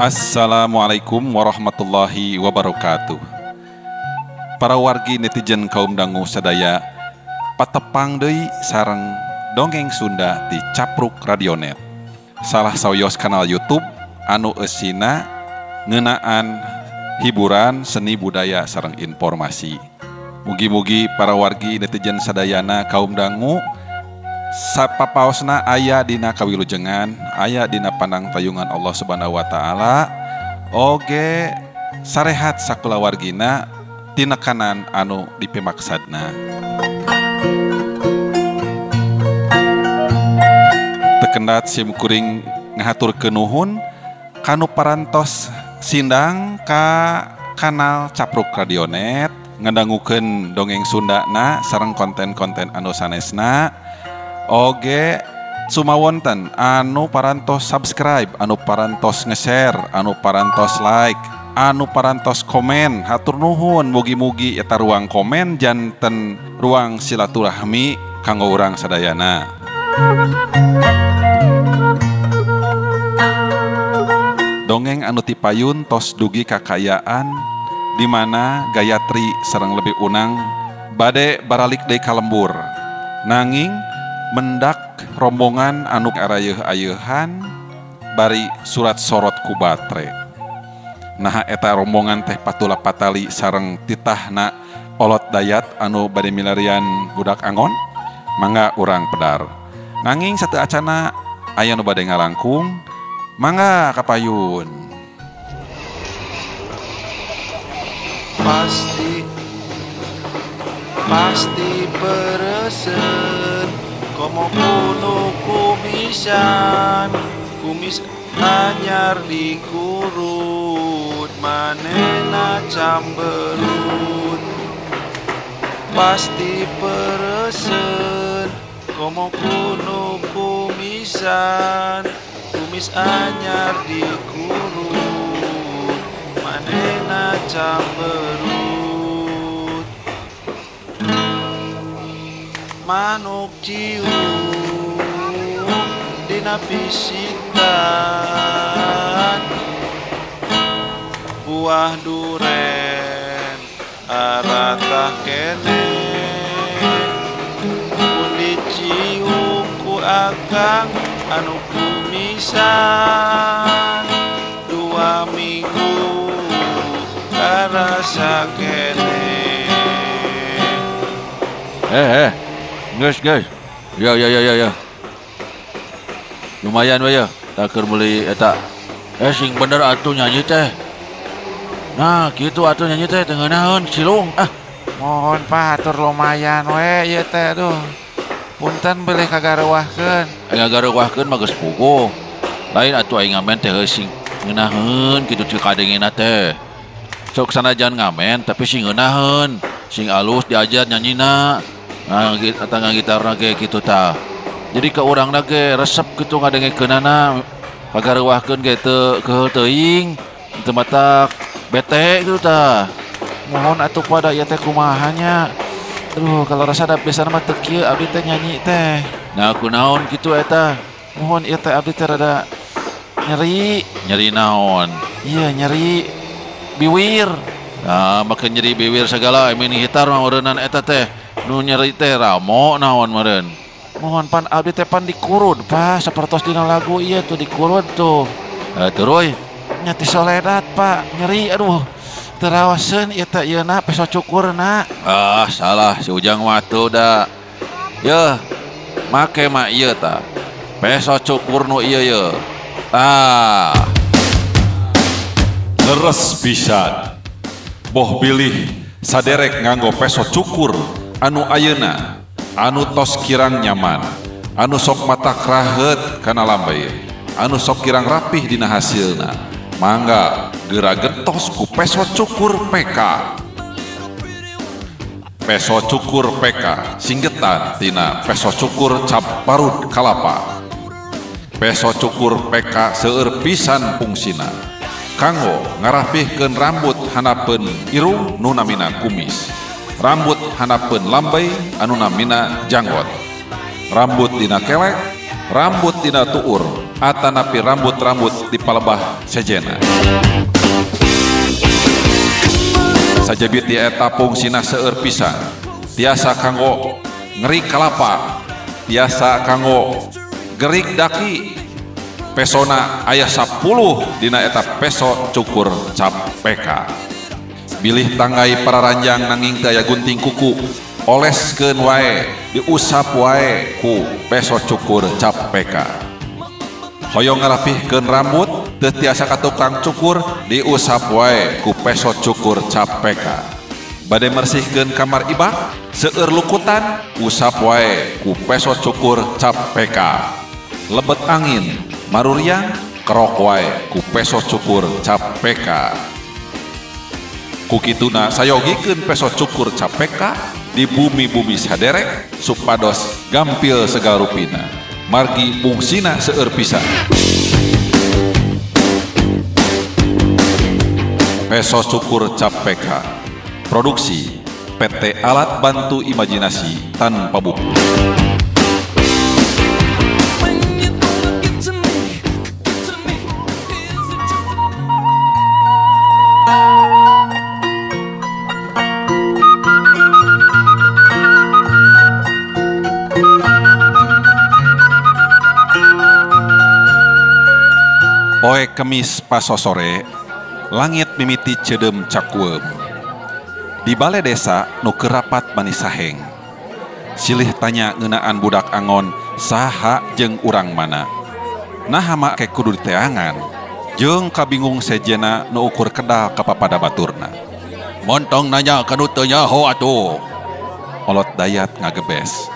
Assalamualaikum warahmatullahi wabarakatuh. Para wargi netizen kaum dangu sadaya, patepang deui sareng dongeng Sunda di Capruk Radionet. Salah sawios kanal YouTube anu eusina ngeunaan hiburan, seni budaya sareng informasi. Mugi-mugi para wargi netizen sadayana kaum dangu sapapaosna aya dina kawilujengan, aya dina pandang tayungan Allah Subhanahu wa taala, oge sarehat sakulawargina tina kanan anu dipimaksadna. Tekendat simkuring ngahaturkeun nuhun kanu parantos sindang ka kanal Capruk Radionet ngadangukeun dongeng Sundana sareng konten-konten anu sanesna. Oge sumawonten anu parantos subscribe, anu parantos nge-share, anu parantos like, anu parantos komen, hatur nuhun. Mugi-mugi eta ruang komen janten ruang silaturahmi kanggo urang sadayana. Dongeng anu tipayun tos dugi kakayaan di mana Gayatri sareng lebih unang bade baralik deui ka lembur. Nanging mendak rombongan anu arayeuh-ayeuhan bari surat sorot ku batre. Nah eta rombongan teh patula patali sareng titahna olot dayat anu bade milarian budak angon, mangga urang pedar. Nanging sateu acana aya nu bade ngalangkung, mangga kapayun. Pasti peresen komo kuno kumisan, kumis anyar dikurut, manena camberut. Pasti peresen komo kuno kumisan, kumis anyar dikurut, manena camberut. Manuk cium dina pisitan, buah duren aratah kene, pun dicium ku akang anu kumisan, 2 minggu karasa kene. Guys, ya. Lumayan we ya, takeur meuli eta. Sing bener atuh nyanyi teh. Nah, kitu atuh nyanyi teh teu ngeunaheun silung. Mohon Pak, atur lumayan we ieu teh aduh. Punten beulih kagareuwahkeun. Ngagareuwahkeun mah geus puguh. Lain atuh aing ngamen teh sing ngeunaheun kitu teu kadengena teh. Sok sanajan ngamen tapi sing ngeunaheun, sing alus diajar nyanyina. Nah, tangga gitarna ge kitu tah. Jadi ka urangna ge resep kitu ngadengekeunana, kagareuwahkeun ge teu keheul teuing, teu matak bete kitu tah. Mohon atuh pada ieu teh kumaha nya. Aduh, kalau rasa da biasana mah teu kieu abdi teh nyanyi teh. Nah, kunaon kitu eta? Mohon ieu teh abdi teh rada nyeri. Nyeri naon? Iya, nyeri biwir. Nah, make nyeri biwir segala mini hitar mah ureunan eta teh. Nu nyeri teh ramo naon meureun. Mohon pan abdi teh pan dikurud Pak, sapertos dina lagu ieu tuh dikurud tuh. Turuy Nya ti soledad Pak, nyeri aduh. Teu raoseun ieu teh ieuna peso cukurna. Salah si Ujang mah tuh da. Yeuh, make mah ieu tah. Peso cukur nu ieu yeuh. Leres pisan. Boh bilih saderek nganggo peso cukur anu ayeuna, anu tos kirang nyaman, anu sok mata kraheut kana lambe, anu sok kirang rapih dina hasilna. Mangga geura gentos ku peso cukur PK. Peso cukur PK singgetan tina peso cukur cap parut kalapa. Peso cukur PK seueur pisan fungsina, kanggo ngarapihkeun rambut hanapeun irung nu namina kumis, rambut hanapeun lambai anu namina janggot, rambut dina kelek rambut dina tuur atanapi rambut-rambut di palebah sejena. Sajabit di eta fungsina seueur pisan, tiasa kanggo ngeri kalapa, tiasa kanggo gerik daki. Pesona ayah 10 dina eta peso cukur cap peka. Bilih tanggai para ranjang nanging teu aya gunting kuku, oleskeun wae, diusap wae ku peso cukur cap peka. Hoyong ngarapihkeun rambut teu tiasa ka tukang cukur, diusap wae ku peso cukur cap peka. Bade mersihkeun kamar ibak seueur lukutan, usap wae ku peso cukur cap peka. Lebet angin maruriang kerok wae ku peso cukur cap peka. Kukituna sayogikeun peso cukur cap peka di bumi-bumi saderek supados gampil segala rupina. Margi fungsina seueur pisan. Peso cukur cap peka. Produksi PT Alat Bantu Imajinasi Tanpa Buku. Poe Kemis pasosore, langit mimiti cedem cakuem. Di balai desa nu kerapat bani saheng. Silih tanya ngeunaan budak angon saha jeung urang mana. Naha make kudu diteangan, jeung kabingung sejena nu ukur kedal ka papada baturna. Montong nanya kanu teu nyaho atuh. Olot dayat ngagebes.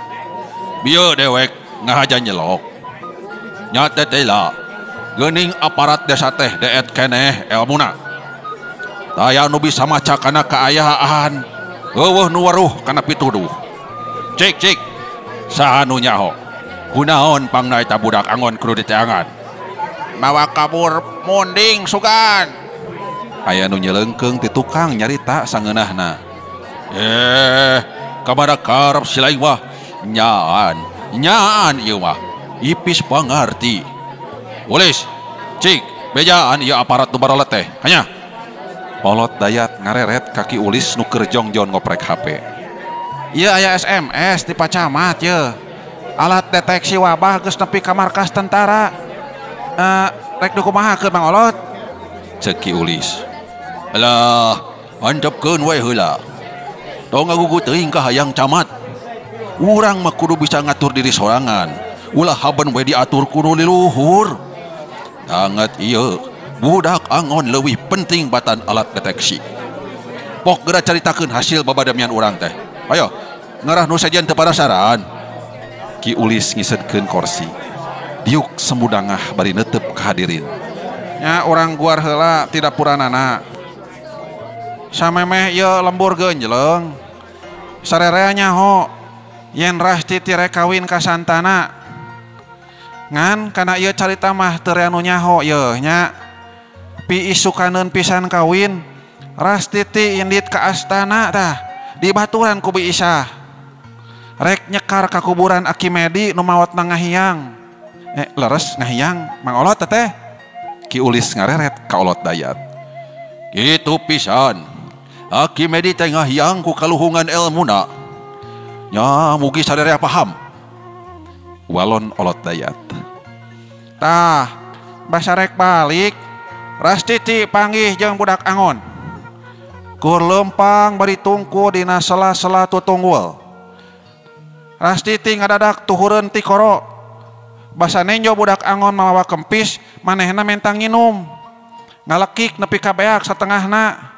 Bieu dewek ngahaja nyelok. Nya teh tela. Geuning aparat desa teh deet keneh elmuna. Daya nu bisa maca kana kaayaan, eueuh nu weruh kana pituduh. Cik, saha nu nyaho? Kunaon pangna eta budak angon kudu diteangan? Mawa kabur munding sugan. Aya nu nyeleungkeung ti tukang nyarita sangeunahna. Kamana karep si lain mah nyaan ieu mah. Ipis pangarti. Ulis, cik, bejaan ieu aparat nu barolet teh. Hanya. Polot dayat ngareret kaki Ulis nu keur jongjon ngoprek HP. Ieu aya SMS di pacamat ye. Alat deteksi wabah geus nepi ka markas tentara. Rek kumahakeun Mang Olot? Ceuk Ki Ulis. Alah, antepkeun we heula. Tong ngagugu teuing ka hayang camat. Urang mah kudu bisa ngatur diri sorangan. Ulah haben we diatur kudu liluhur. Sangat iya, budak angon leuwih penting batan alat deteksi. Pok geura caritakeun hasil babadamian urang teh. Ayo, ngarah nu sajian teu parasaran. Ki Ulis ngisedkeun kursi. Diuk sembudangah bari neuteup ka hadirin. Nya urang guar heula ti dapuranana. Samemeh ieu lembur geunjleung. Sarerea nyaho yen Rasti ti rek kawin ka Santana. Ngan kana ieu carita mah teu anu nyaho yeuh nya. Pi isukaneun pisan kawin, Rasti ti indit ka astana tah, dibaturan ku Bi Isah. Rek nyekar ka kuburan Akimedi nu maotna ngahiang. Leres ngahiang Mang Olot teh. Ki Ulis ngareret ka Olot dayat. Kitu pisan. Akimedi teh ngahiang ku kaluhungan elmuna. Nya mugi sadaya paham. Walon Olot dayat. Tah, basa rek balik, Rasti ti panggih jeung budak angon. Kur lempang bari tungku dina sela-sela tutunggul. Rasti ti ngadadak tuhureun ti koro. Basa nenjo budak angon mawa kempis, manehna mentang nginum. Ngalekik nepi ka beak satengahna.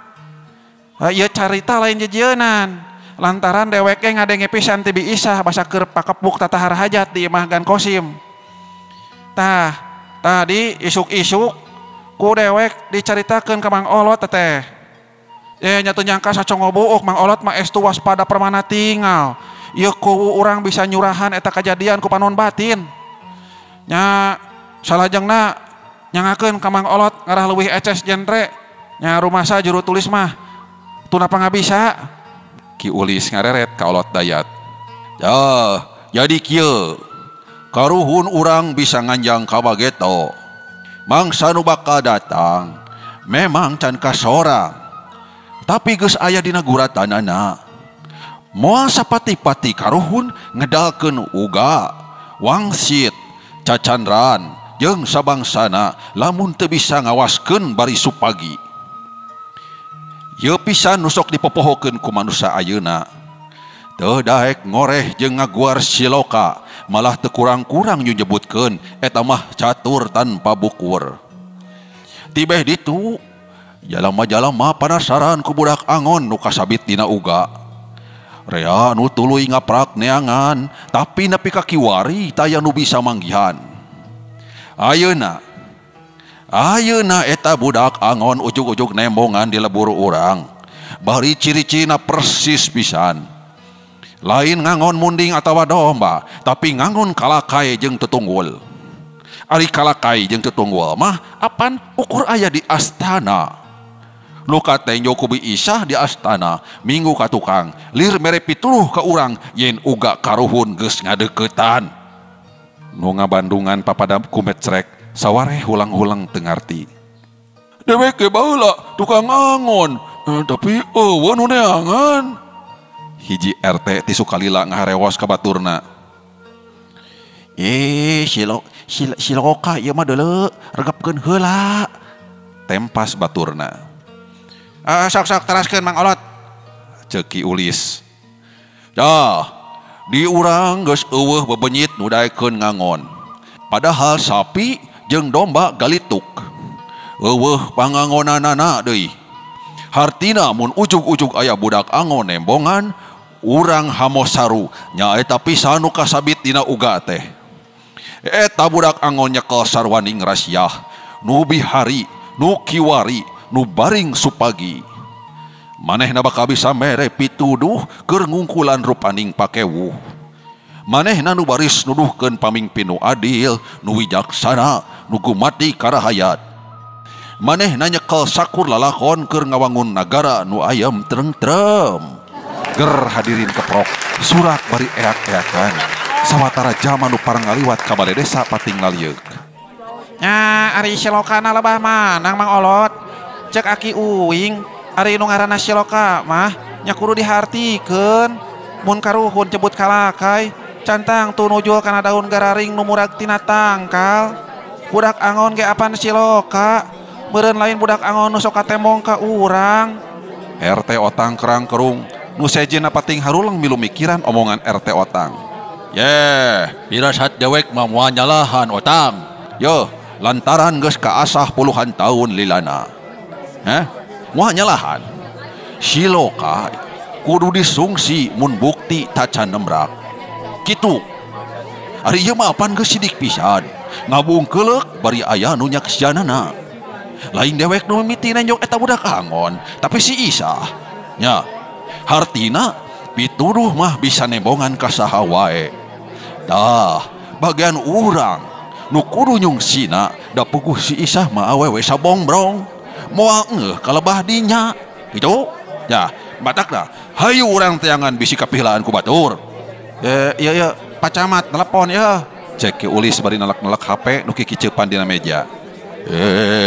Ieu carita lain jejeunan. Lantaran dewek ge ngadenge pisan ti Bi Isah basa keur pakepuk tatahar hajat di imah Gan Kosim. Tah, tadi isuk-isuk ku dewek dicaritakeun ka Mang Olot teh. Nya teu nyangka sacongo buuk Mang Olot mah estu waspada permana tinggal. Ieu ku urang bisa nyurahan eta kajadian ku panon batin. Nya salajengna nyangakeun ka Mang Olot ngarah leuwih eces genre. Nya rumasa juru tulis mah teu napa ngabisa. Ki Ulis ngareret ka Olot dayat. Jadi kieu. karuhun urang bisa nganjang ka bageto. Mangsa nu bakal datang memang can kasorang, tapi geus aya dina guratanana. Moal sapati-pati karuhun ngedalkeun uga, wangsit, cacandran, jeung sabangsana lamun teu bisa ngawaskeun bari supagi. Ieu pisan nu sok dipopohokeun ku manusia ayeuna. Teu daek ngoreh jeung ngaguar siloka, malah teu kurang-kurang nyebutkeun eta mah catur tanpa bukur. Tibeh ditu, jalama-jalama penasaran ku budak angon nu kasabit dina uga. Rea nu tuluy ngaprak neangan, tapi nepi ka kiwari taya nu bisa manggihan. Ayeuna eta budak angon ujug-ujug nembongan di lebur urang. Bari ciri-cirina persis pisan. Lain ngangon munding atawa domba, tapi ngangon kalakai jeung tetunggul. Ari kalakai jeung tetunggul mah apan ukur aya di astana. Nu katenjo ku bi Isah di astana, minggu ka tukang, lir mere pituluh ka urang yen uga karuhun geus ngadeuketan. Nu ngabandungan papada ku mecrek, sawareh hulang-hulang teu ngarti. Dewek ge baheula tukang angon, tapi eueuh nu neangan. Hiji RT ti Sukalila ngaharewas ka baturna. Siloka ieu mah deuleu, regepkeun heula. Tempas baturna. Sok teraskeun Mang Olot, ceuk Ki Ulis. Di urang geus eueuh bebenyit nu daekeun ngangon. Padahal sapi jeung domba galituk. Eueuh pangangonanana deui. Hartina mun ujug-ujug aya budak angon nembongan, urang hamosaru nyaeta pisan nu kasabit dina uga teh. Eta budak angon nyekel sarwaning rasiah, nu bihari, nu kiwari, nu baring supagi. Manehna bakal bisa mere pituduh keur ngungkulan rupaning pakewuh. Manehna nu baris nuduhkeun pamimpin nu adil, nu wijaksana, nu gumati karahayat. Manehna nyekel sakur lalakon keur ngawangun nagara nu ayem tentrem. Ger hadirin keprok, surak bari eak-eakan. Sawatara jama nu parang ngaliwat ka balai desa pating lalieuk. Nya ari silokana lebah manang Mang Olot. Cek Aki Uwing, ari nu ngaranna siloka mah nya kudu dihartikeun. Mun karuhun cebut kalakai, cantang tu nujul kana daun gararing nu murag tina tangkal. Budak angon ge apan siloka, meureun lain budak angon nu sok katembong ka urang. RT Otang kerang kerung, nu sejena pating harulang milu mikiran omongan RT Otang. Pirasat dewek mah moal nyalahan Otang. Yo, lantaran geus kaasah puluhan tahun lilana. Moal nyalahan. Siloka kudu disungsi mun bukti tacan nembrak. Kitu. Ari ieu mah apan geus sidik pisan. Ngabungkeulek bari aya nu nyaksianana. Lain dewek nu mimiti nenjok eta budak angon, tapi si Isah. Nya, hartina pituduh mah bisa nembongan ka saha wae. Dah, bagian urang nu kudu nyungsina da puguh si Isah mah awewe sabongbrong. Moal ngeuh kalebah dinya gitu ya. Batakna hayu urang teangan bisi kapilaan ku batur. Iya Pak Camat telepon ya. Cek Ki Ulis bari nalak-nalak HP nu kikiceupan dina meja.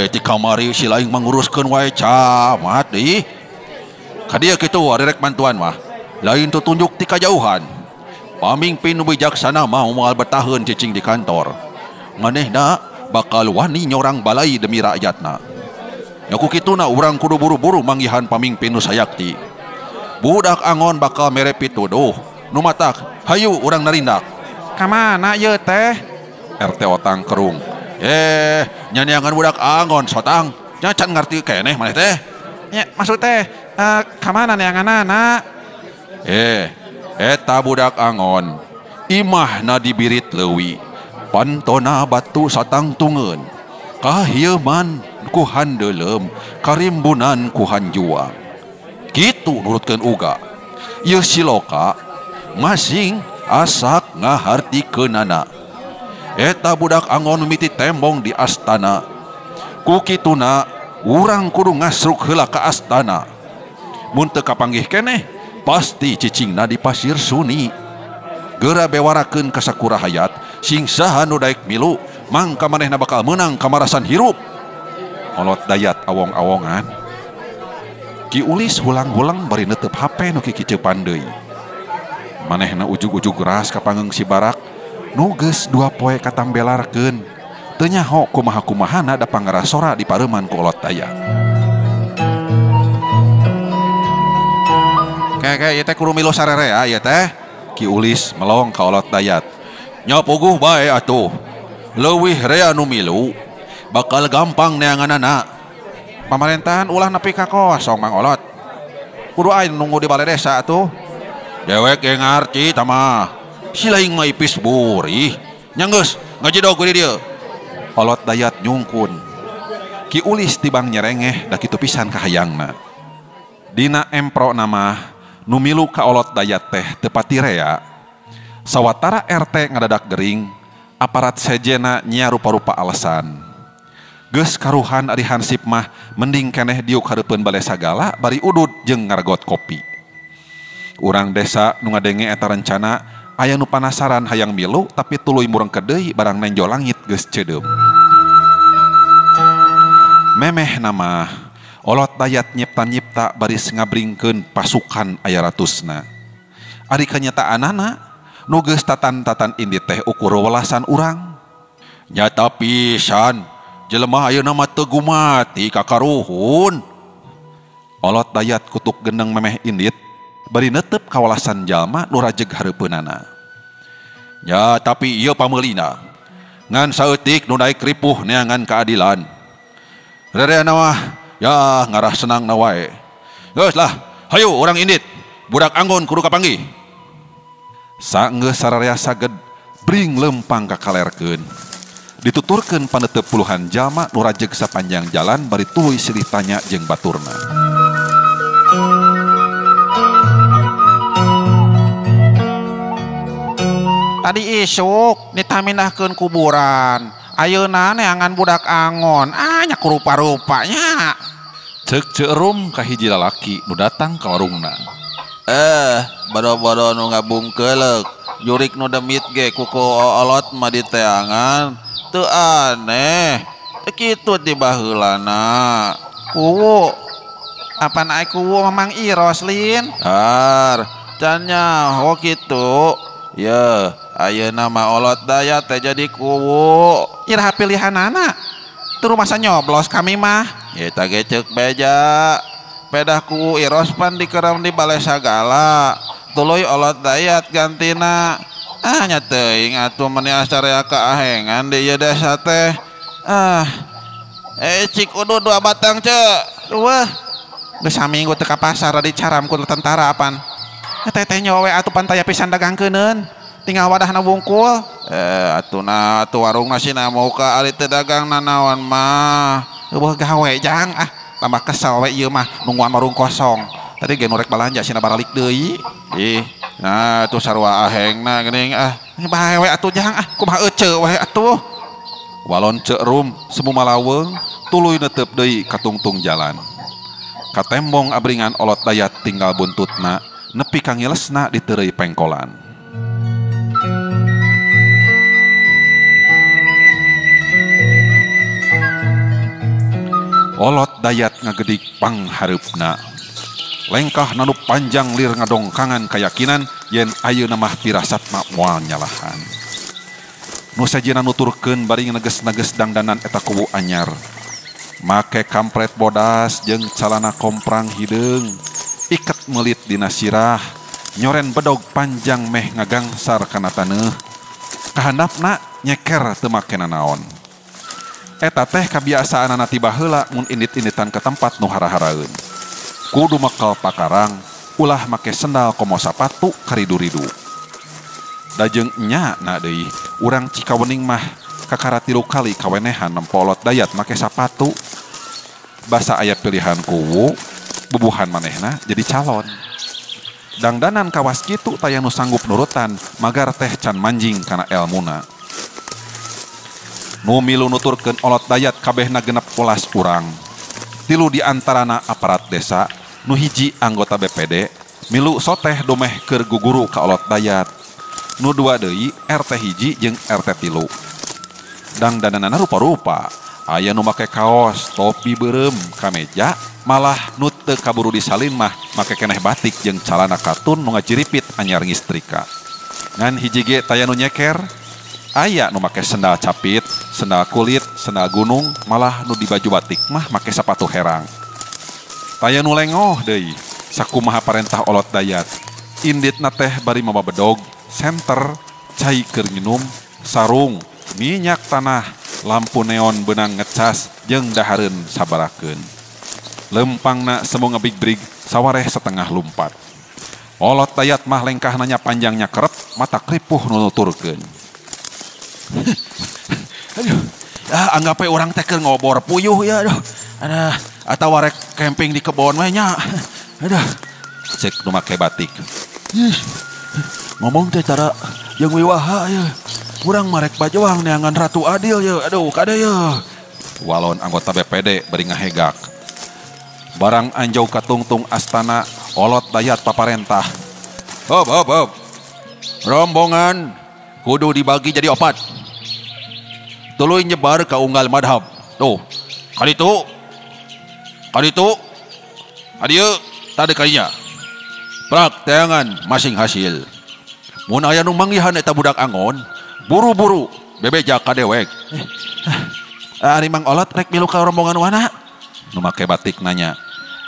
Ti kamari si laing manguruskeun wae Camat deui. Kadia kitu ari rek bantuan mah lain tutunjuk ti kajauhan. Pamimpin nu bijaksana mah moal bertahan cicing di kantor. Manehna bakal wani nyorang balai demi rakyatna. Yaku kituna urang kudu buru-buru manggihan pamimpin nu sayakti. Budak angon bakal mere pituduh. Nu matak, hayu urang narindak. Kamana ieu teh? RT Otang kerung. Nyanyiangan budak angon sotang. Nya can ngarti keneh maneh teh. Ya maksud teh kamana neanganana? Eta budak angon. Imahna dibirit leuwih. Pantona batu satang tungeun. Kahieman ku handeulem, karimbunan ku hanjuang. Kitu nurutkeun uga. Ieu siloka masing asak ngahartikeunana. Eta budak angon mimiti tembong di astana. Ku kituna urang kudu ngasruk heula ka astana. Mun teu kapanggih keneh, pasti cicingna di pasir suni. Geura bewarakeun ka sakurahayat sing saha nu daek milu mangka manehna bakal menang kamarasan hirup. Olot Dayat awong-awongan. Ki Ulis hulang-hulang bari neuteup HP nu kikiceupan deui. Manehna ujug-ujug ras ka pangeung si Barak nu geus 2 poe katambelarkeun. Teu nyaho kumaha-kumahana da pangarasora di pareuman ku Olot Dayat. Kayak ieu teh kudu milu sarerea ieu teh. Ki Ulis melong ka Olot Dayat. Nya puguh bae atuh. Leuwih rea nu milu bakal gampang neanganana. Pamerintahan ulah nepi ka kosong Mang Olot. Kudu aing nunggu di balai desa atuh. Dewek yang ngarti tamah. Silaing mah ipis buri. Nya geus ngajidog ku di dieu. Olot Dayat nyungkun. Ki Ulis tibang nyerengeh da kitu pisan kahayangna. Dina empro nama nu milu ka Olot Dayat teh teu pati rea. Sawatara RT ngadadak gering, aparat sejena nya rupa-rupa alasan. Geus karuhan ari Hansip mah mending keneh diuk hareupeun balai sagala bari udud jeung ngaragot kopi. Urang desa nu ngadenge eta rencana aya nu panasaran hayang milu tapi tuluy murengkeun deui barang nenjo langit geus ceudeup. Memeh nama Olot Dayat nyipta-nyipta baris ngabringkeun pasukan aya ratusna. Ari kanyataanana nu geus tatan-tatan indit teh ukur welasan urang. Nyata pisan jelema ayeuna mah teu gumati ka karuhun. Olot Dayat kutuk gendeng memeh indit bari neuteup kawalasan jalma nu rajeg hareupeunana. Ya tapi ieu pameulina ngan saeutik nu daek ripuh neangan keadilan. Rereana mah ya ngarah senang na wae. Geus lah, hayu urang indit, budak anggon kudu kapanggih. Saenggeus sararea saged bring lempang kakalerkeun. Dituturkeun paneuteub puluhan jalma nu rajeg sapanjang jalan bari tuluy silih tanya jeung baturna. Tadi isuk ditaminahkeun kuburan. Ayeuna neangan budak angon. Nya rupa-rupanya. Ceuk Ceurum ka hiji lalaki nu datang ka warungna. Bodo-bodo nu ngabungkeulek. Jurik nu demit ge kuku Olot mah diteangan. Teu aneh. Teu kitu ti baheulana. Kuwu. Apa naik kuwu Mamang Iros Lin? Can nyaho kitu. Ya, ayeuna mah Olot Dayat teh jadi kuwu. Iraha pilihanana. Teu rumasa nyoblos kami mah. Eta ge ceuk beja. Pedah kuwu Iros pan dikerem di balai sagala. Tuluy Olot Dayat gantina. Nya teuing atuh meni asarea kaahengan di ieu desa teh. Cik udu 2 batang ceuk. Wah. Geus saminggu teu ka pasar di caram ku tentara apan. Teteh nyowe atuh pantaya pisan dagangkeuneun. Tinggal wadahna wungkul. Atuna atuh warungna sinamau ka ari teu dagang nanaon mah. Eueuh gawe jang tambah kesel we ieu mah nungguan warung kosong. Tadi ge norek balanja sina baralik deui. Nah tuh sarua ahengna geuning Bae we atuh jang kumaha euceu we atuh. Walon Ceurum semu malaweung tuluy neuteup deui ka tungtung jalan. Katembong abringan Olot Dayat tinggal buntutna nepi ka ngilesna di teureui pengkolan. Olot Dayat ngagedik panghareupna. Lengkah nanu panjang lir ngadongkangan keyakinan yen ayeuna mah pirasat mah moal nyalahan. Nu sajina nuturkeun bari neges-neges dangdanan eta kubu anyar. Make kampret bodas jeung calana komprang hideung, iket melit dina sirah, nyoren bedog panjang meh ngagangsar kana taneuh. Kahandapna nyeker teu make nanaon. Eta teh kabiasaanana ti baheula mun indit-inditan ke tempat nu hara-haraeun. Kudu makal pakarang, ulah make sendal komo sapatu karidu-ridu. Dajeng nya na deui, urang Cikawening mah kakara 3 kali kawenehan nempo Olot Dayat make sapatu. Basa aya pilihan kuwu, bubuhan manehna jadi calon. Dangdanan kawas kitu taya nu sanggup nurutan, magar teh can manjing kana elmuna. Nu milu nuturkeun Olot Dayat kabehna 16 urang. 3 di antarana aparat desa, nu hiji anggota BPD, milu soteh domeh keur guguru ka Olot Dayat. Nu dua deui RT hiji jeung RT tilu. Dang dananana rupa-rupa. Aya nu make kaos, topi beureum, kameja, malah nu teu kaburu disalin mah make keneh batik jeung calana katun nu ngajiripit anyar ngistrika. Ngan hiji ge taya nu nyeker, aya nu make sendal capit, sendal kulit, sendal gunung, malah nu di baju batik mah make sepatu herang. Taya nu lengoh deui, sakumaha parentah olot dayat. Inditna teh bari mamabedog, senter, cai keur nginum, sarung, minyak tanah, lampu neon benang ngecas, jeung dahareun sabarakeun. Lempangna semu ngebig-brig, sawareh setengah lumpat. Olot dayat mah lengkahnanya panjangnya kerep, mata kripuh nu nuturkeun. Aduh, anggap orang teh keur ngobor puyuh ya, aduh. Ada atawa rek camping di kebon we nya. Aduh, cek nu make batik. Ngomong teh tara jeung wiwaha ya. Urang marek bajoang neangan Ratu Adil ya. Aduh, kada ya. Walon anggota BPD beri ngahegak. Barang anjau katungtung astana, olot dayat paparentah. Hop. Rombongan kudu dibagi jadi 4. Tuluy nyebar ka unggal madhab. Tuh, kaditu. Adieu, tade kalinya. Prak teangan masing hasil. Mun aya nu manggihan eta budak angon, buru-buru bebejak ka dewek. Ari Mang Olot rek milu ka rombongan wana. Nu make batik nanya.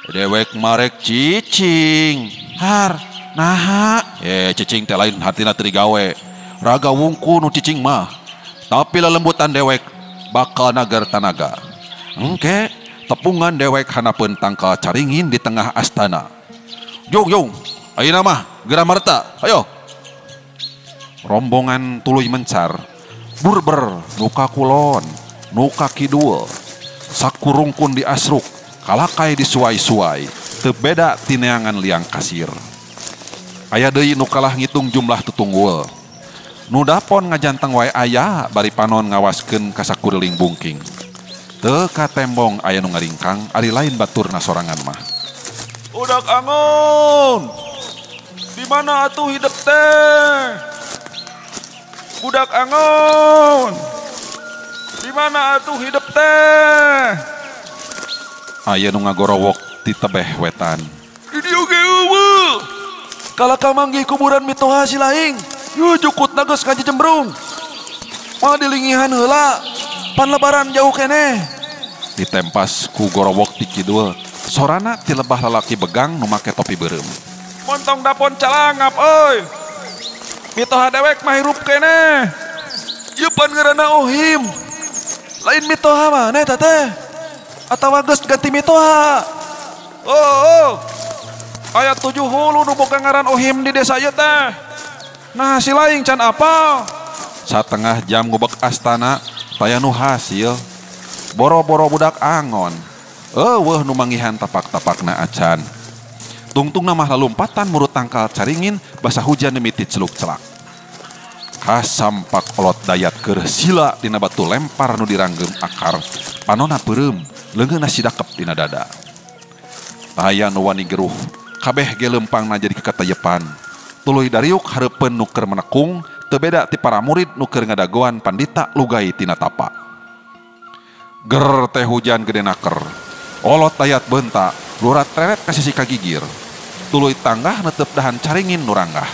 Dewek marek cicing. Har, naha? Cicing teh lain hatina teu digawe. Raga wungku nu cicing mah. Tapi lelembutan dewek bakal nagar tanaga. Engke tepungan dewek hanapeun tangkal caringin di tengah astana. Jung, ayeuna mah geura marta. Ayo. Rombongan tuluy mencar. Burber nuka kulon, nuka kidul. Sakurungkun di asruk, kalakai di suai-suai. Teu beda tineangan liang kasir. Aya deui nu kalah ngitung jumlah tutunggul. Nu dapon ngajanteng wae aya bari panon ngawaskeun ka sakuriling bungking. Teu ka tembong aya nu ngaringkang, ari lain baturna sorangan mah. Budak angon, di mana atuh hidup teh? Budak angon, di mana atuh hidup teh? Aya nu ngagorowok ti tebeh wetan. Di dieu ge eueuh. Kalaka manggih kuburan mitoha si laing. Yu jukut nageus ka Jembrung. Moal dilingihan heula. Pan lebaran jauh keneh. Ditempas ku gorowok ti kidul. Sorana ti lebah lalaki begang nu make topi beureum. Montong dapon calangap euy. Mitoha dewek mah hirup keneh. Ieu pan ngaranna Ohim. Lain mitoha maneh teh. Atawa geus ganti mitoha. Oh. Aya 7 hulu nu boga ngaran Ohim di desa ieu teh. Nah si laing can apal. Satengah jam ngubek astana, taya nu hasil. Boro-boro budak angon. Eueuh nu manggihan tapak-tapakna acan. Tungtungna mah lalumpatan murut tangkal caringin, basah hujan mimiti celuk-celak. Kasampak olot dayat keur sila dina batu lempar nu diranggem akar. Panona beureum, leungeunna sidakep dina dada. Aya nu wani geruh, kabeh ge leumpangna jadi kekatayepan. Tuluy dariuk hareupeun nu keur menekung, teu beda ti para murid nu keur ngadagoan pandita lugay tina tapa. Ger teh hujan gede naker. Olot dayat beunta, lurat treret ka sisi kagigir. Tuluy tanggah netep dahan caringin nu ranggah.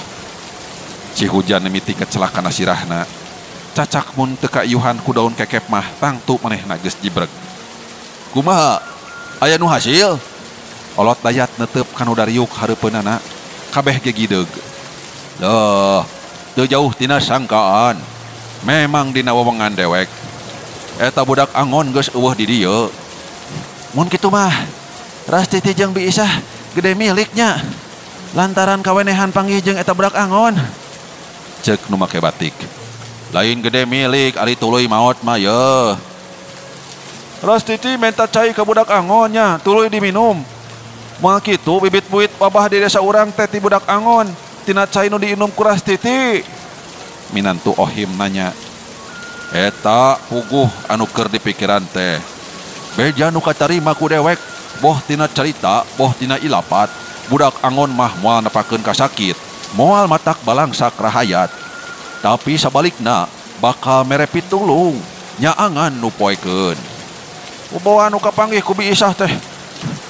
Si hujan mimiti kecelakaan sirahna. Cacak mun teu kaiyuhan ku daun kekep mah tangtu manehna geus jibreg. Kumaha? Aya nu hasil? Olot dayat netep kanu dariuk hareupeunana, kabeh ge gideug. Loh, teu jauh tina sangkaan. Memang dina wewengan dewek. Eta budak angon geus eueuh di dieu. Mun kitu mah, Rastiti jeung Bi Isah gede miliknya. Lantaran kawenehan panggih jeung eta budak angon. Ceuk nu make batik. Lain gede milik ari tuluy maot mah yeuh. Rastiti minta cai ke budak angonnya, tuluy diminum. Moal kitu bibit buit wabah di desa urang teh ti budak angon. Tina cai nu diinum ku Rastiti. Minantu Ohim nanya. Eta puguh anu keur dipikiran teh. Beja nu katarima ku dewek, boh tina carita, boh tina ilapat. Budak angon mah moal nepakeun ka sakit, moal matak balangsak rahayat. Tapi sabalikna bakal mere pitulung nyaangan nu poekeun. Ubawa nu kapanggih ku biisah teh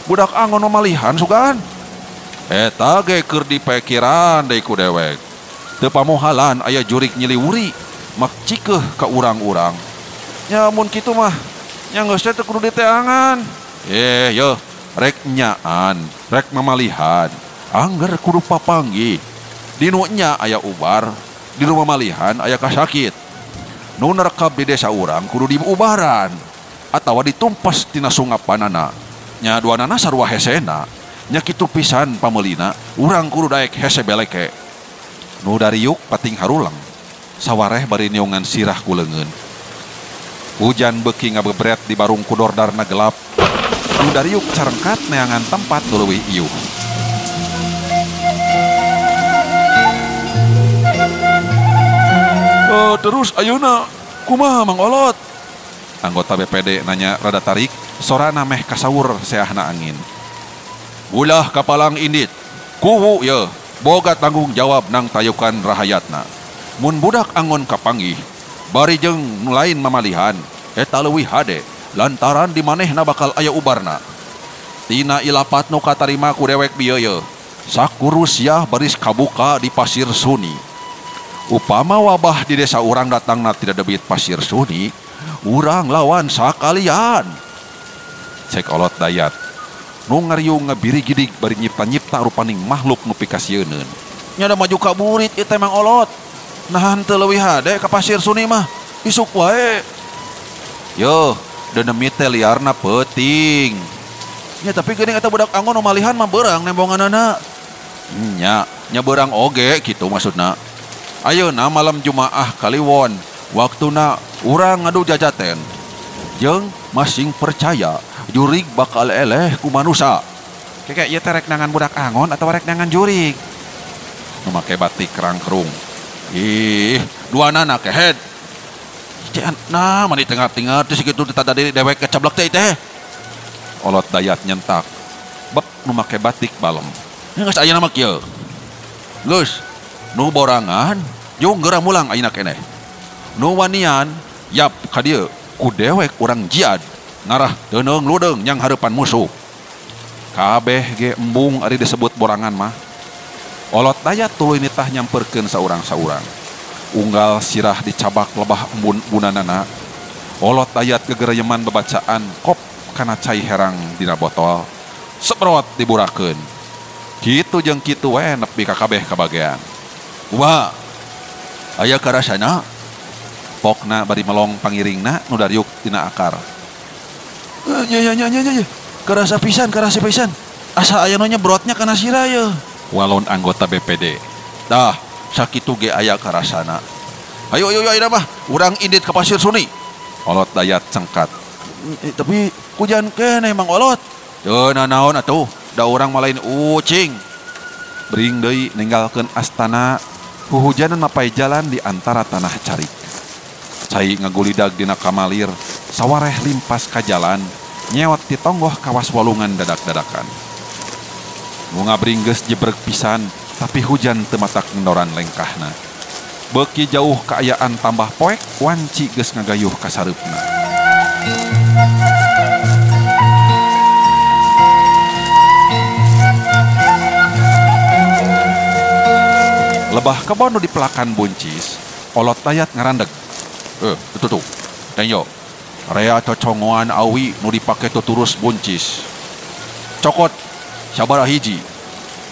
budak angon mamalihan sugan. Eta ge keur dipikiran deui ku dewek. Teu pamohalan aya jurig nyiliwuri mak cikeuh ka urang-urang. Nya mun kitu mah nya geus teh kudu diteangan. Yeuh, rek nyaan, rek mamalihan. Angger kudu papanggih. Dinu nya aya ubar, di rumah mamalihan aya kasakit. Nu nerekab di desa urang kudu diubaran atawa ditumpas tina sungapanana. Nya duanana sarua hesena. Nya kitu pisan pamelina, urang kudu daek hese beleke. Nu dariuk pating harulang. Sawareh bari niungan sirah ku leungeun. Hujan beuki ngabebret di barung kudordarna gelap. Nu dariuk carengkat neangan tempat nu leuwih ieuh. Terus ayeuna kumaha Mang Olot? Anggota BPD nanya rada tarik, sorana meh kasawur seahna angin. Ulah kapalang indit, kuwu ye, boga tanggung jawab nang tayukan rahayatna. Mun budak angon kapanggih, bari jeung nu lain mamalihan, eta leuwih hade, lantaran di manehna bakal aya ubarna. Tina ilapat nu katarima ku dewek bieu, sakurusiah baris kabuka di pasir suni. Upama wabah di desa urang datangna tidak debit pasir suni, urang lawan sakalian. Cek Olot Dayat. Nu ngariung ngabiri-gidig bari nyipta-nyipta rupaning makhluk nu pikasieun. Nya da maju ka burit ieu teh Mang Olot. Nahan teu leuwih hade ka pasir suni mah. Isuk wae. Yo, denemit teh liarna peuting. Nya tapi geuning eta budak angon nu malihan mah beurang nembonganana. Nya beurang oge kitu maksudna. Ayeuna malam Jumaah Kaliwon, waktuna urang ngadu jajaten. Jeung masing percaya jurig bakal eleh ku manusia. Keke ieu teh rek nangan budak angon atau rek nangan jurig? Nu make batik rangkrung. Ih, duanana kehed. Nah, mani tengah-tengah teh sakitu tata dari dewek kecablek teh. Olot Dayat nyentak. Bek nu make batik balem. Geus ayeuna mah kieu. Geus nu borangan, jeung geura mulang ayeuna keneh. Nu wanian, yap ka dieu ku dewek urang jihad. Ngarah deuneng ludeung nyang hareupan musuh. Kabeh ge embung ari disebut borangan mah. Olot Dayat tuluy nitah nyamperkeun saurang-saurang. Unggal sirah dicabak lebah embun-bunanana. Olot Dayat gegereyeman babacaan kop kana cai herang dina botol. Sebrot diburakeun. Kitu jeung kitu we nepi ka kabeh kabagean. Wah, aya karasana. Pokna bari melong pangiringna nu dariuk tina akar. Nya. Karasa pisan. Asa aya nu nyebrotnya kana sirah ye. Walon anggota BPD. Dah, sakitu ge aya karasana. Ayo ayeuna mah urang indit ka pasir suni. Olot Dayat cengkat. Tapi kujan keneh Mang Olot. Teu naon atuh, da urang mah lain ucing. Bring deui ninggalkeun astana. Huhujanan mapai jalan di antara tanah carik. Cai ngagulidag dina kamalir, sawareh limpas ka jalan, nyewot di tonggoh kawas walungan dadak-dadakan. Nu ngabringgeus jebreg pisan, tapi hujan teu matak ngendoran lengkahna. Beuki jauh kaayaan tambah poek, wanci geus ngagayuh ka sareupna. Lebah kebon nu dipelakan buncis, Olot Dayat ngarandeg. Tuh, tenyo. Rea cocongoan awi nu dipake tuturus buncis. Cokot, sabaraha hiji.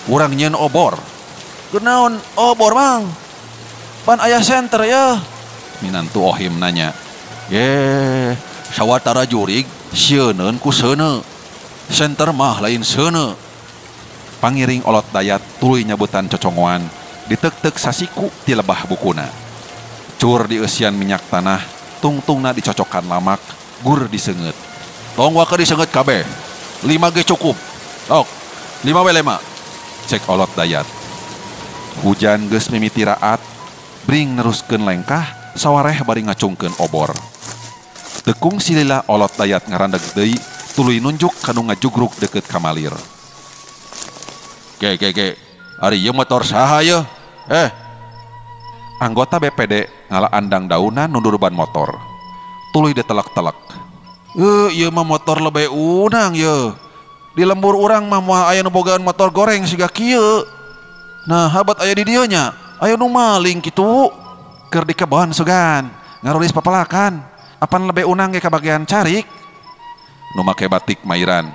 Urang nyeun obor. Kunaon obor Mang? Pan aya senter ya. Minantu Ohim nanya. Sawatara jurig sieuneun ku seuneu. Senter mah lain seuneu. Pangiring Olot Dayat tuluy nyabutan cocongoan. Ditek-tek sasiku di lebah bukuna. Cur dieusian minyak tanah, tungtungna dicocokan lamak, gur diseungeut. Tong waka diseungeut kabeh. 5 ge cukup. Sok, 5 we 5. Cek Olot Dayat. Hujan geus mimiti raat, bring neruskeun lengkah, sawareh bari ngacungkeun obor. Tekung silila Olot Dayat ngarandeg deui, tuluy nunjuk kanu ngajugruk deukeut kamalir. Ge. Ari ieu motor saha ye? Anggota BPD ngala andang daunan nundur ban motor. Tuluy ditelak-telak. Ieu mah motor lebih unang ye. Di lembur urang mah moal aya nu bogaan motor goreng siga kieu. Nah, habat aya di dieu nya. Aya nu maling kitu. Keur di kebon sugan, ngarulis papalakan. Apan lebih unang ge ka bagian carik. Nu make batik mairan.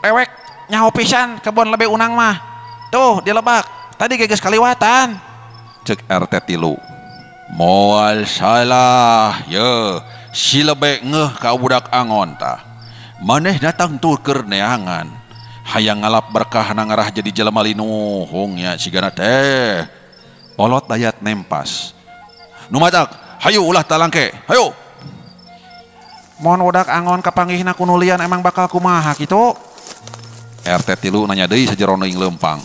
Ewek nyaho pisan kebon lebih unang mah. Tuh di Lebak. Tadi geus kaliwatan. Cek RT 3. Moal salah ye. Si lebek ngeh ka budak angon tah. Maneh datang tur keur neangan. Hayang ngalap berkah nangarah jadi jelema linuhung nya sigana teh. Olot dayat nempas. Nu matak, hayu ulah talangke. Hayu. Mon budak angon kapanggihna ku nulian emang bakal kumaha kitu? RT 3 nanya deui sajeroning lempang.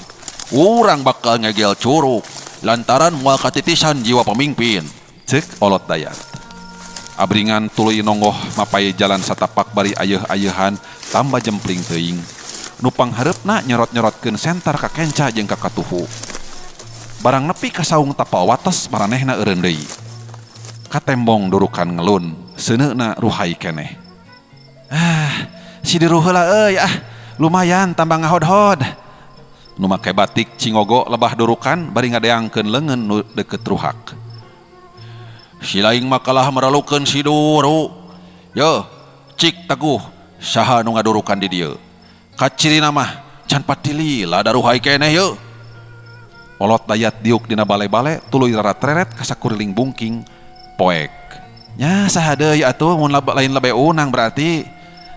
Urang bakal ngegel curug lantaran moal katitisan jiwa pemimpin. Cek olot dayat. Abringan tuluy nonggoh mapai jalan satapak bari ayeuh-ayeuhan tambah jempling teuing. Nu panghareupna nyerot-nyerotkeun sentar ka kenca jeung ka katuhu. Barang nepi ka saung tapal wates maranehna eureun deui. Katembong durukan ngelun, seuneuna ruhai keneh. Si diruh heula euy lumayan tambah ngahod-hod. Nu make batik cingogo lebah durukan bari ngadeangkeun leungeun nu deukeut ruhak. Si laing makalah meralukeun si duru. Yo, cik Teguh, saha nu ngadurukan di dieu? Kacirina mah can patilila daruhai keneh ye. Olot dayat diuk dina bale-bale tuluy rarat-reret ka sakuriling bungking poek. Nya saha deui atuh mun lain lebih unang berarti.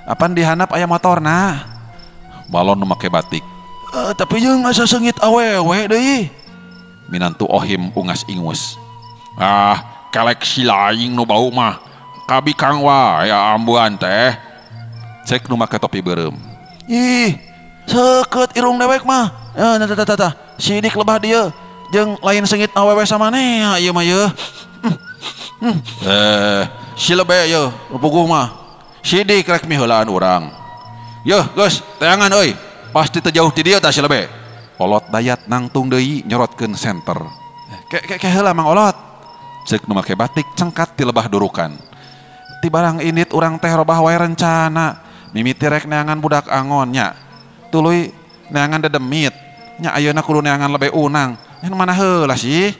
Apan dihandap aya motorna. Balon nu make batik. Tapi jeung asa seungit awewe deui. Minantu Ohim ungas ingus. Kelek si laing nu bau mah kabikang wae ambuan teh. Cek nu make topi beureum. Ih, seukeut irung dewek mah. Tah. Sidik lebah dieu jeung lain seungit awewe samaneh ieu mah ye. Si lebe ye, puguh mah. Sidik rek miheulaan urang. Yeuh, geus, teangan euy. Pasti teu jauh ti dieu tah si lebe. Olot dayat nangtung deui nyorotkeun senter. Ke heula Mang Olot. Cek nu make batik cengkat ti lebah durukan. Ti barang indit urang teh robah wae rencana. Mimiti rek neangan budak angon nya. Tuluy neangan dedemit. Nya ayeuna kudu neangan lebih unang. Nya mana heula sih?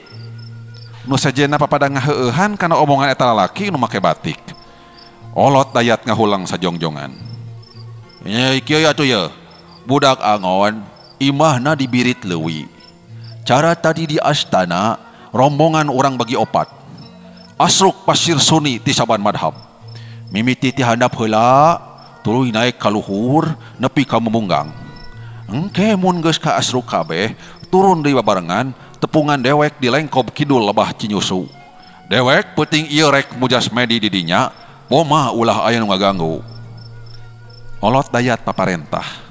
Nu sajena papada ngaheueuhan kana omongan eta lalaki nu make batik. Olot dayat ngahulang sajongjongan. Nya kieu atuh ye. Budak angon imahna di Birit Leuwi. Cara tadi di astana rombongan orang bagi opat. Asruk pasir suni ti saban madhab. Mimiti ti handap heula tuluy naik ka luhur nepi ka mumunggang. Engke mun geus ka asruk kabeh turun deui babarengan tepungan dewek di lengkob kidul lebah Cinyusu. Dewek peuting ieu rek mujasmedi di dinya, pomah ulah aya nu ngaganggu. Olot dayat paparentah.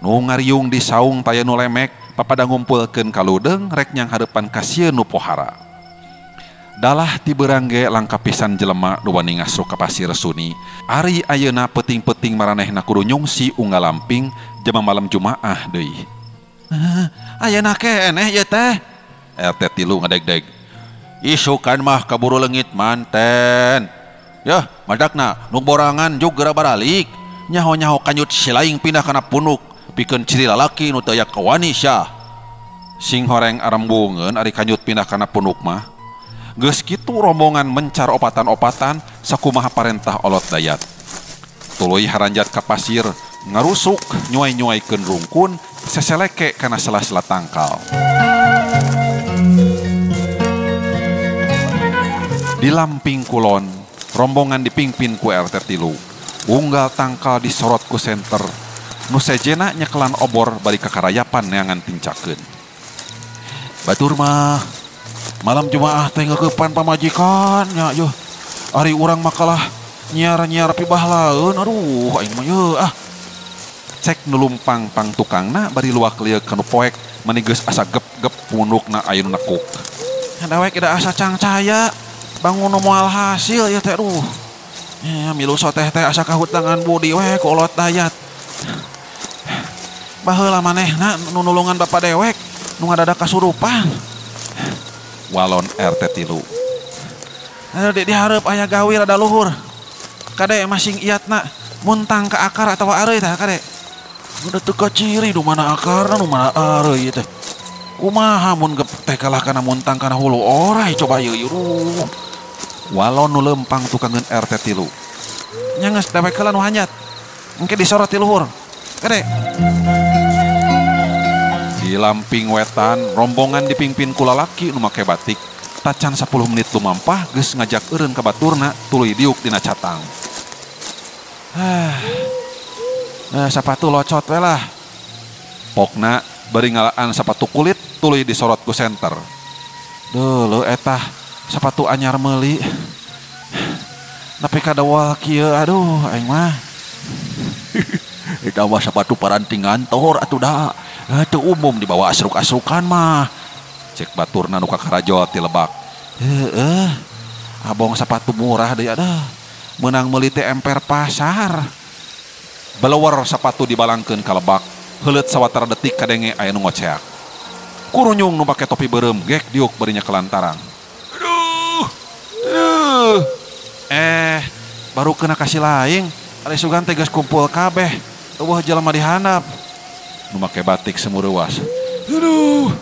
Nu ngariung di saung taya nu lemek papada ngumpulkeun kaludeung rek nyang hareupan ka sieun nu pohara. Dalah ti beurang ge langka pisan jelema nu wani ngasruk ka pasir suni. Ari ayeuna peuting-peuting maranehna kudu nyungsi unggal lamping jama malam Jumaah deui. Ayeuna keneh ieu teh. RT 3 ngadeg-deg. Isukan mah kaburu leungit manten. Yah, madakna nu borangan juga baralik. Nyaho-nyaho kanyut si laing pindah kana punuk pikeun ciri lalaki nu teu aya kawani sia. Sing horeng arembungeun ari kanyut pindah kana punuk mah. Geus kitu rombongan mencar opatan-opatan sakumaha parentah olot dayat. Tuluy haranjat ka pasir ngarusuk nyuai-nyuaikeun rungkun seseleke kana sela-sela tangkal. Di lamping kulon, rombongan dipingpin ku RT 3. Unggal tangkal disorot ku senter. Nu sejena nyekelan obor bari ka karayapan neangan tincakeun. Batur mah malam Jumaah teh ngeukepan pamajikan nya yuh. Ari urang makalah nyiar-nyiar pibah laeun. Aduh aing mah yeuh Cek nulumpang pang tukangna bari luak lieu kanu poek meni geus asa gep-gep punukna aya nu nekuk. Dewek ida asa cangcaya. Bangun moal hasil ya teh aduh. Ya milu soteh teh asa kahutangan budi we ku olot dayat. Baheula manehna nu nulungan Bapak dewek nu ngadadak kasurupan. walon RT tilu. Aduh diharap aya gawe rada luhur. Kade masing iatna muntang ke akar atau areuy tah kade. Udah teka ciri nu mana akarna nu mana areuy teh. Kumaha mun teh kalah kana muntang kana hulu orai coba yeuh yeuh. Walon nu lempang tukangeun RT tilu. Nya geus dewek heula nu hanyat. Engke disorot ti luhur. Kade. Di lamping wetan rombongan dipimpin ku lalaki nu make batik. Tacan 10 menit lumampah geus ngajak eureun ka baturna tuluy diuk dina catang. Sapatu locot we lah. Pokna bari ngalaan sapatu kulit tuluy disorot ku senter. Dulu etah sepatu anyar meuli. Nepi ka dawal kieu aduh aing mah. Eta mah sepatu paranting ngantor atuh da. Teu umum dibawa asruk-asrukan mah. Cek baturna nu kakarajol ti Lebak. Abong sepatu murah deui aduh. Menang meuli teh emper pasar. Belewer sepatu dibalangkeun ka Lebak. Heuleut sawatara detik kadenge aya nu ngoceak. Kurunyung nu pake topi beureum gek diuk barinya kelantarang. Aduh. Baru kena kasih laing. Ari sugan teh geus kumpul kabeh. Eueuh jelema dihandap. Nu make batik semureuwas. Aduh.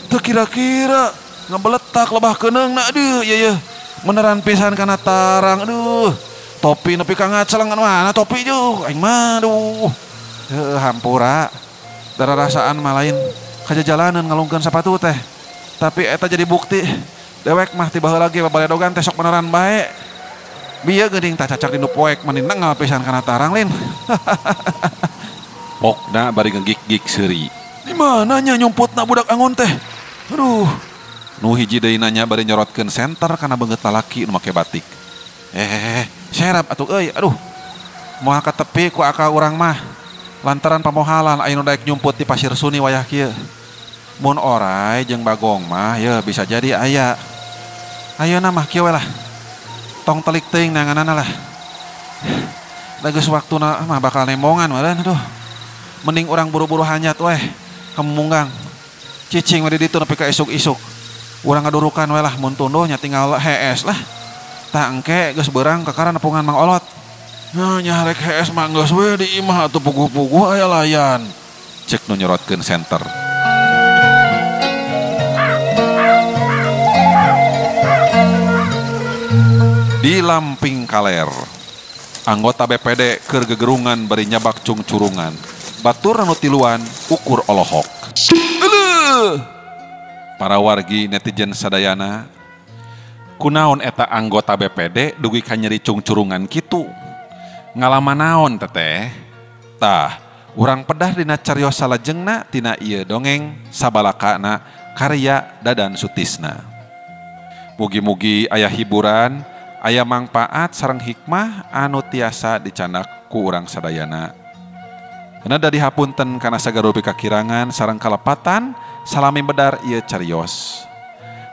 Teu kira-kira ngabeletak lebah keneungna aduh ieu beneran pisan kana tarang aduh. Topi nepi ka ngacelengan mana topi jeung aing mah aduh. Hampura. Dararasaan mah lain kajajalaneun ngalungkeun sepatu teh. Tapi eta jadi bukti dewek mah ti baheula ge babaledogan teh sok beneran bae. Bieu geuning tah cacak dinu poek mending nengal pisan kana tarang lin. Pokna bari ngegik-gik seuri. Di mana nya nyumputna budak angon teh? Aduh. Nu hiji deui nanya bari nyorotkeun senter kana beungeut lalaki nu make batik. Serap atuh euy. Aduh. Moal ka tepi ku akal urang mah. Lantaran pamohalan aya nu daek nyumput di pasir suni wayah kieu. Mun orai jeung bagong mah ya bisa jadi aya. Ayeuna mah kieu we lah. Tong telik teuing nanganana lah. Da geus waktuna mah bakal nembongan meureun aduh. Mending orang buru-buru hanyat weh. Kemunggang. Cicing we di ditu nepi ka isuk-isuk. Urang ngadurukan we lah mun tunduh nya tinggal HS lah. Tah engke geus beurang kakara nepungan Mang Olot. Nya rek HS mah geus we di imah atuh puguh-puguh aya layan. Cek nu nyorotkeun senter. Di lamping kaler. Anggota BPD keur gegerungan bari nyabak curungan. Batur anu tiluan ukur olohok. Para wargi netizen sadayana, kunaon eta anggota BPD dugi ka nyeri curungan kitu? Ngalaman naon teteh? Tah, urang pedah dina cariyos salajengna tina ieu dongeng sabalakana karya Dadan Sutisna. Mugi-mugi aya hiburan, aya mangpaat sareng hikmah anu tiasa dicanak ku urang sadayana. Nada dihapunten kana sagarupi kakirangan sareng kalepatan salami bedar ieu cariyos.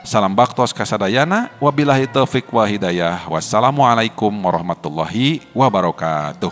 Salam baktos kasadayana wabillahi taufik wa hidayah. Wassalamualaikum warahmatullahi wabarakatuh.